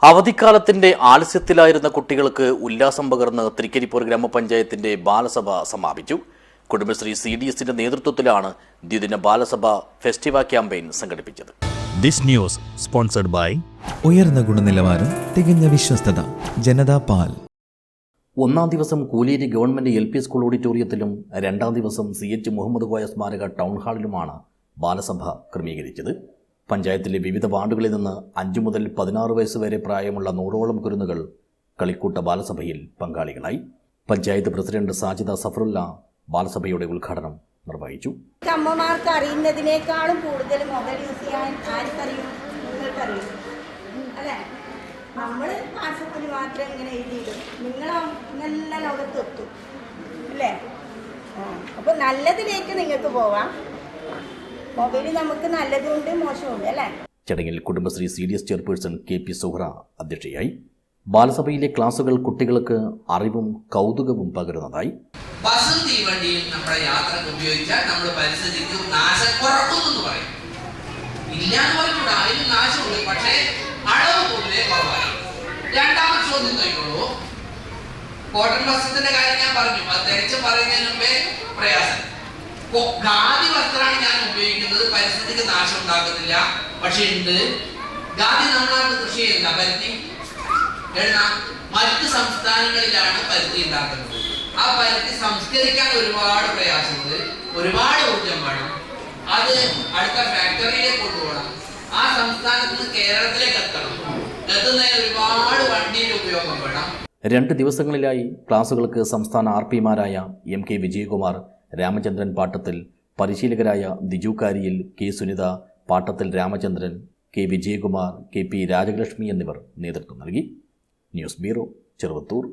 അവധിക്കാലത്തിന്റെ ആലസ്യത്തിലായിരുന്ന കുട്ടികൾക്ക് ഉല്ലാസം പകർന്ന് തൃക്കരിപ്പൂർ ഗ്രാമപഞ്ചായത്തിന്റെ ബാലസഭ സമാപിച്ചു. കുടുംബശ്രീ CDSന്റെ നേതൃത്വത്തിലാണ് ദ്വിദിന ബാലസഭ ഫെസ്റ്റിവൽ ക്യാമ്പയിൻ സംഘടിപ്പിച്ചത്. ദിസ് ന്യൂസ് സ്പോൺസർഡ് ബൈ ഉയർന്ന ഗുണനിലവാരം, തികഞ്ഞ വിശ്വസ്തത, ജനതാ പാൽ. ഒന്നാം ദിവസം കൂലേരി ഗവൺമെന്റ് LP സ്കൂൾ ഓഡിറ്റോറിയത്തിലും രണ്ടാം ദിവസം CH മുഹമ്മദ് കോയ സ്മാരക ടൗൺ ഹാളിലുമാണ് ബാലസഭ ക്രമീകരിച്ചത്. പഞ്ചായത്തിലെ വിവിധ വാർഡുകളിൽ നിന്ന് 5 മുതൽ 16 വയസ്സ് വരെ പ്രായമുള്ള 100ഓളം കുരുന്നുകൾ കളിക്കൂട്ട ബാലസഭയിൽ പങ്കാളികളായി. പഞ്ചായത്ത് പ്രസിഡന്റ് സാജിദ സഫറുല്ല ബാലസഭയുടെ ഉദ്ഘാടനം നിർവഹിച്ചു. അമ്മമാർക്ക് അറിയുന്നതിനേക്കാളും കൂടുതൽ മൊബൈൽ യൂസ് ചെയ്യാൻ ആർക്കറിയും? നിങ്ങൾക്കറിയും അല്ലേ? നമ്മൾ വാട്സപ്പിൽ മാത്രം ഇങ്ങനെ എഴുതിയിടും, നിങ്ങളെല്ലാം ലോകത്തെത്തും അല്ലേ? അപ്പോൾ നല്ലതിലേക്ക് നിങ്ങൾക്ക് പോവാം. മൊബൈൽ നമുക്ക് നല്ലതുണ്ട്, മോശമുണ്ട് അല്ലേ? ചടങ്ങിൽ Kudumbashree CDS chairperson KP Suhra അധ്യക്ഷയായി. ബാലസഭയിലെ ക്ലാസുകൾ കുട്ടികൾക്ക് അറിവും കൗതുകവും പകരുന്നതായി. ബസ്സും തീവണ്ടിയും നമ്മുടെ യാത്രക്ക് ഉപയോഗിച്ചാൽ നമ്മൾ പരിസ്ഥിതിക്ക് നാശം കുറക്കുന്നു പറയും. ഇല്ലാന്ന് പറഞ്ഞൂടാ, അതിന് നാശമുണ്ട്, പക്ഷേ അളവ് പൊതുവെ കുറവായി. രണ്ടാമത്തെ ചോദ്യം നോക്കിക്കോളൂ. കോട്ടൺ വസ്ത്രത്തിന്റെ കാര്യം ഞാൻ പറഞ്ഞു, അത് തികച്ചു പറയുന്നതിന് മുമ്പേ പ്രയാസം. ഖാദി വസ്ത്രമാണ് ഞാൻ ഉപയോഗിക്കുന്നത്, പരിസ്ഥിതിക്ക് നാശം ഉണ്ടാക്കുന്നില്ല. പക്ഷെ ഉണ്ട്, ഖാദി നമ്മളാണ് കൃഷി ചെയ്യുന്ന പരുത്തി മറ്റ് സംസ്ഥാനങ്ങളിലാണ് പരുത്തി ഉണ്ടാക്കുന്നത്. ആ പരുത്തി സംസ്കരിക്കാൻ ഒരുപാട് പ്രയാസമുണ്ട്, ഒരുപാട് ഊർജം വേണം. അത് അടുത്ത ഫാക്ടറിയിലേക്ക് കൊണ്ടുപോകണം, ആ സംസ്ഥാനത്ത് നിന്ന് കേരളത്തിലേക്ക് എത്തണം. എത്തുന്നതിന് ഒരുപാട് വണ്ടിയുടെ ഉപയോഗം വേണം. 2 ദിവസങ്ങളിലായി ക്ലാസുകൾക്ക് സംസ്ഥാന RPമാരായ MK വിജയകുമാർ, രാമചന്ദ്രൻ പാട്ടത്തിൽ, പരിശീലകരായ ദിജു കാരിയിൽ, K സുനിത, പാട്ടത്തിൽ രാമചന്ദ്രൻ, K വിജയകുമാർ, KP രാജലക്ഷ്മി എന്നിവർ നേതൃത്വം നൽകി. News bureau, Cheruvathur.